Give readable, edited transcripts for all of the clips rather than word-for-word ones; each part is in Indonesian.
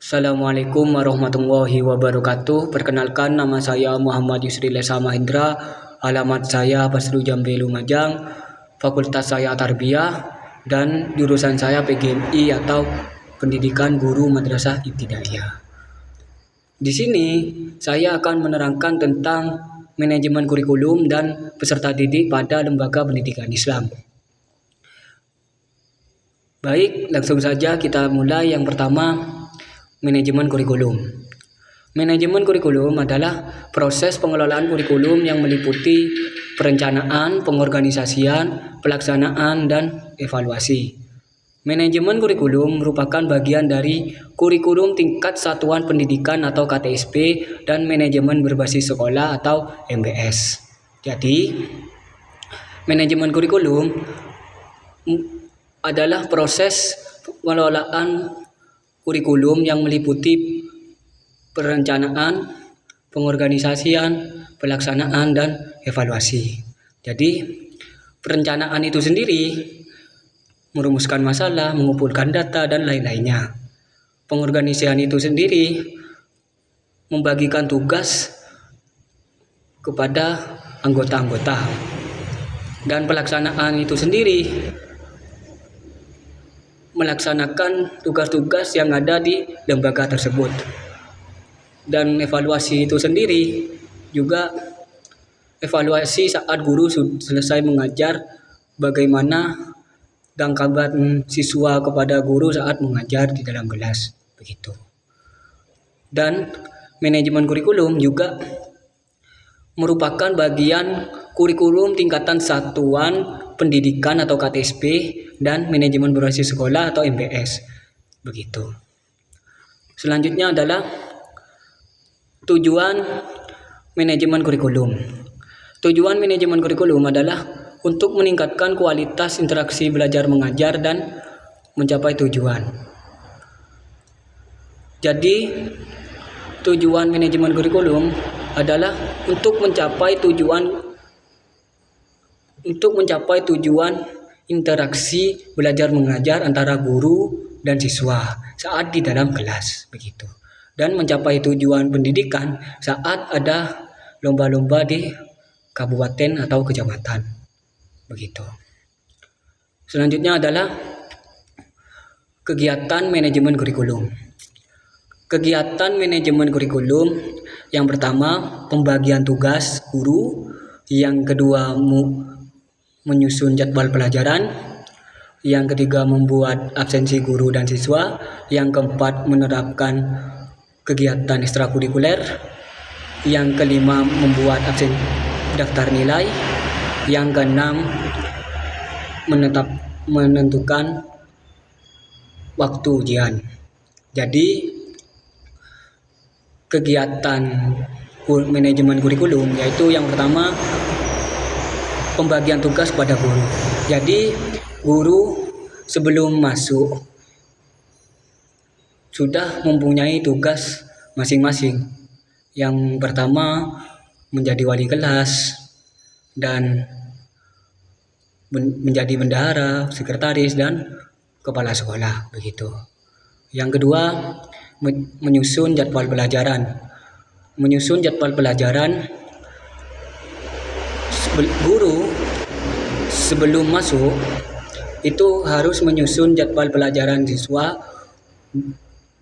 Assalamualaikum warahmatullahi wabarakatuh. Perkenalkan, nama saya Muhammad Yusri Lesa Mahendra. Alamat saya Pasru Jambe Lumajang. Fakultas saya Tarbiyah dan jurusan saya PGMI atau Pendidikan Guru Madrasah Ibtidaiyah. Di sini saya akan menerangkan tentang manajemen kurikulum dan peserta didik pada lembaga pendidikan Islam. Baik, langsung saja kita mulai. Yang pertama, manajemen kurikulum. Manajemen kurikulum adalah proses pengelolaan kurikulum yang meliputi perencanaan, pengorganisasian, pelaksanaan, dan evaluasi. Manajemen kurikulum merupakan bagian dari kurikulum tingkat satuan pendidikan atau KTSP dan manajemen berbasis sekolah atau MBS. Jadi, manajemen kurikulum adalah proses pengelolaan kurikulum yang meliputi perencanaan, pengorganisasian, pelaksanaan, dan evaluasi. Jadi, perencanaan itu sendiri merumuskan masalah, mengumpulkan data, dan lain-lainnya. Pengorganisasian itu sendiri membagikan tugas kepada anggota-anggota. Dan pelaksanaan itu sendiri melaksanakan tugas-tugas yang ada di lembaga tersebut. Dan evaluasi itu sendiri juga evaluasi saat guru selesai mengajar, bagaimana tanggapan siswa kepada guru saat mengajar di dalam kelas, begitu. Dan manajemen kurikulum juga merupakan bagian kurikulum tingkatan satuan pendidikan atau KTSP dan manajemen berbasis sekolah atau MBS, begitu. Selanjutnya adalah tujuan manajemen kurikulum. Tujuan manajemen kurikulum adalah untuk meningkatkan kualitas interaksi belajar mengajar dan mencapai tujuan. Jadi, tujuan manajemen kurikulum adalah untuk mencapai tujuan interaksi belajar mengajar antara guru dan siswa saat di dalam kelas, begitu. Dan mencapai tujuan pendidikan saat ada lomba-lomba di kabupaten atau kecamatan, begitu. Selanjutnya adalah kegiatan manajemen kurikulum. Kegiatan manajemen kurikulum yang pertama, pembagian tugas guru. Yang kedua, menyusun jadwal pelajaran. Yang ketiga, membuat absensi guru dan siswa. Yang keempat, menerapkan kegiatan ekstrakurikuler. Yang kelima, membuat daftar nilai. Yang keenam, menentukan waktu ujian. Jadi, kegiatan manajemen kurikulum yaitu yang pertama, pembagian tugas pada guru. Jadi, guru sebelum masuk sudah mempunyai tugas masing-masing. Yang pertama, menjadi wali kelas dan menjadi bendahara, sekretaris, dan kepala sekolah, begitu. Yang kedua, menyusun jadwal pelajaran. Menyusun jadwal pelajaran, guru sebelum masuk itu harus menyusun jadwal pelajaran siswa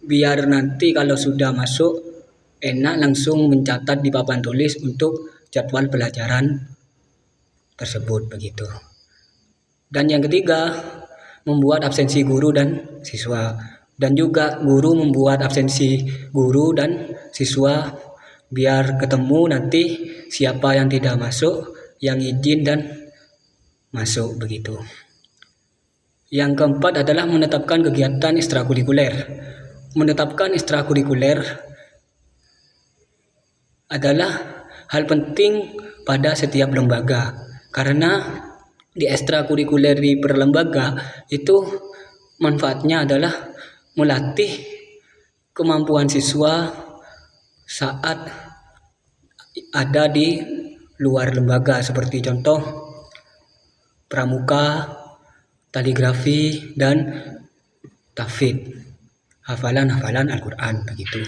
biar nanti kalau sudah masuk enak langsung mencatat di papan tulis untuk jadwal pelajaran tersebut, begitu. Dan yang ketiga, membuat absensi guru dan siswa. Dan juga guru membuat absensi guru dan siswa biar ketemu nanti siapa yang tidak masuk, yang izin dan masuk, begitu. Yang keempat adalah menetapkan kegiatan ekstrakurikuler. Menetapkan ekstrakurikuler adalah hal penting pada setiap lembaga, karena di ekstrakurikuler di perlembaga itu manfaatnya adalah melatih kemampuan siswa saat ada di luar lembaga, seperti contoh pramuka, kaligrafi, dan tahfidz. hafalan Al-Quran begitu.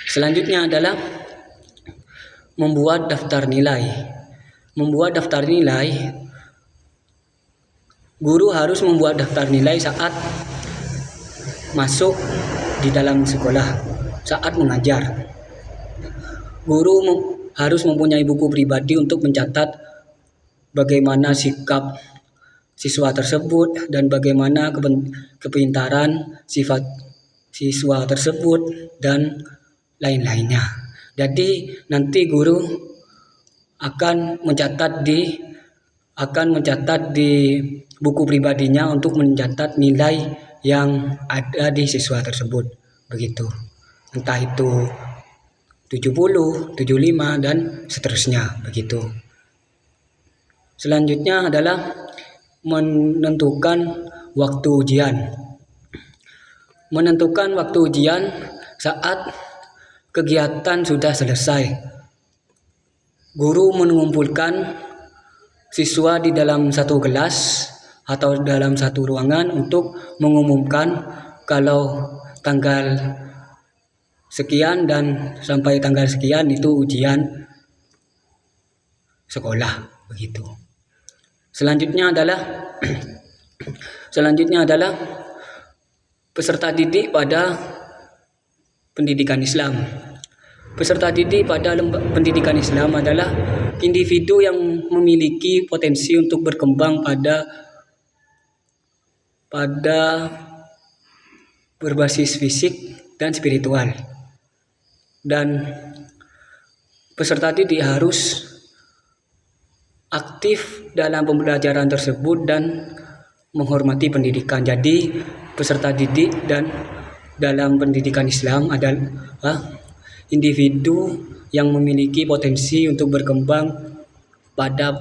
Selanjutnya adalah membuat daftar nilai. Membuat daftar nilai, guru harus membuat daftar nilai saat masuk di dalam sekolah, saat mengajar. Guru harus mempunyai buku pribadi untuk mencatat bagaimana sikap siswa tersebut dan bagaimana kepintaran sifat siswa tersebut dan lain-lainnya. Jadi nanti guru akan mencatat di buku pribadinya untuk mencatat nilai yang ada di siswa tersebut begitu. Entah itu 70, 75 dan seterusnya begitu. Selanjutnya adalah menentukan waktu ujian. Menentukan waktu ujian saat kegiatan sudah selesai. Guru mengumpulkan siswa di dalam satu kelas atau dalam satu ruangan untuk mengumumkan kalau tanggal sekian dan sampai tanggal sekian itu ujian sekolah begitu. Selanjutnya adalah peserta didik pada pendidikan Islam. Peserta didik pada pendidikan Islam adalah individu yang memiliki potensi untuk berkembang pada berbasis fisik dan spiritual. Dan peserta didik harus aktif dalam pembelajaran tersebut dan menghormati pendidikan. Jadi peserta didik dan dalam pendidikan Islam adalah individu yang memiliki potensi untuk berkembang pada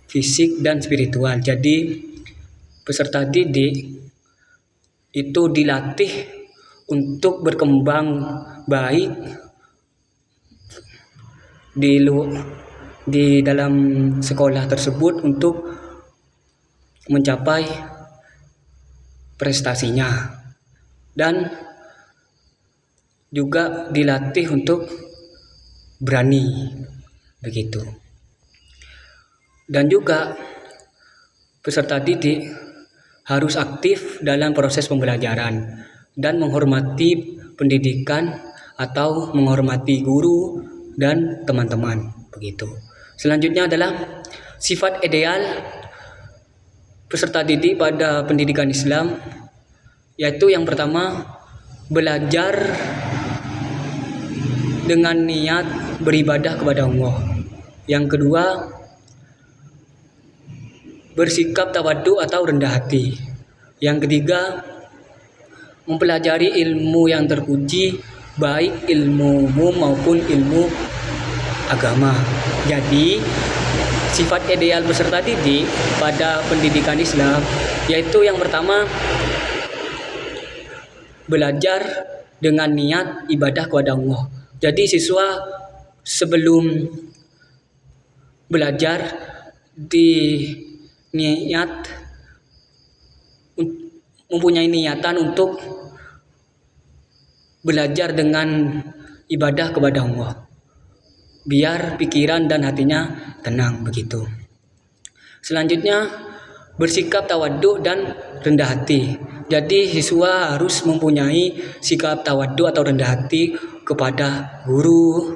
fisik dan spiritual. Jadi peserta didik itu dilatih untuk berkembang baik di dalam sekolah tersebut untuk mencapai prestasinya, dan juga dilatih untuk berani begitu. Dan juga peserta didik harus aktif dalam proses pembelajaran dan menghormati pendidikan atau menghormati guru dan teman-teman begitu. Selanjutnya adalah sifat ideal peserta didik pada pendidikan Islam, yaitu yang pertama belajar dengan niat beribadah kepada Allah. Yang kedua, bersikap tawadhu atau rendah hati. Yang ketiga, mempelajari ilmu yang terpuji, baik ilmu umum maupun ilmu agama. Jadi, sifat ideal peserta didik pada pendidikan Islam yaitu yang pertama, belajar dengan niat ibadah kepada Allah. Jadi siswa sebelum belajar mempunyai niatan untuk belajar dengan ibadah kepada Allah, biar pikiran dan hatinya tenang begitu. Selanjutnya, bersikap tawadhu dan rendah hati. Jadi siswa harus mempunyai sikap tawadhu atau rendah hati kepada guru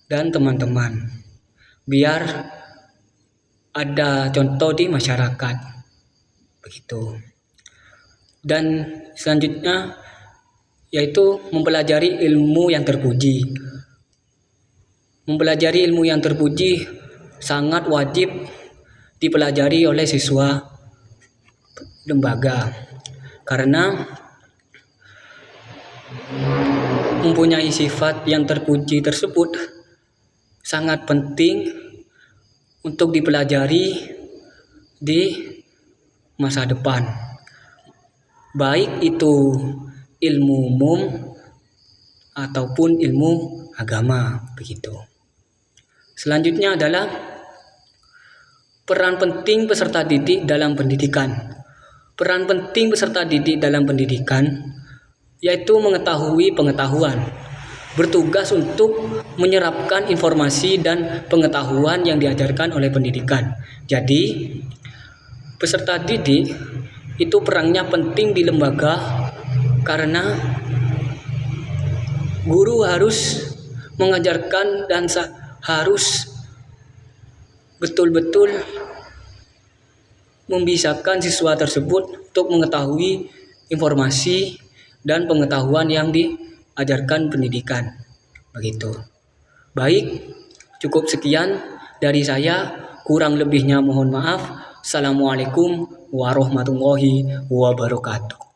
dan teman-teman, biar ada contoh di masyarakat begitu. Dan selanjutnya yaitu mempelajari ilmu yang terpuji. Mempelajari ilmu yang terpuji sangat wajib dipelajari oleh siswa lembaga, karena mempunyai sifat yang terpuji tersebut sangat penting untuk dipelajari di masa depan, baik itu ilmu umum ataupun ilmu agama begitu. Selanjutnya adalah peran penting peserta didik dalam pendidikan. Peran penting peserta didik dalam pendidikan yaitu mengetahui pengetahuan, bertugas untuk menyerapkan informasi dan pengetahuan yang diajarkan oleh pendidikan. Jadi, peserta didik itu perannya penting di lembaga karena guru harus mengajarkan dan harus betul-betul membiasakan siswa tersebut untuk mengetahui informasi dan pengetahuan yang diajarkan pendidikan. Begitu. Baik, cukup sekian dari saya. Kurang lebihnya mohon maaf. Assalamualaikum warahmatullahi wabarakatuh.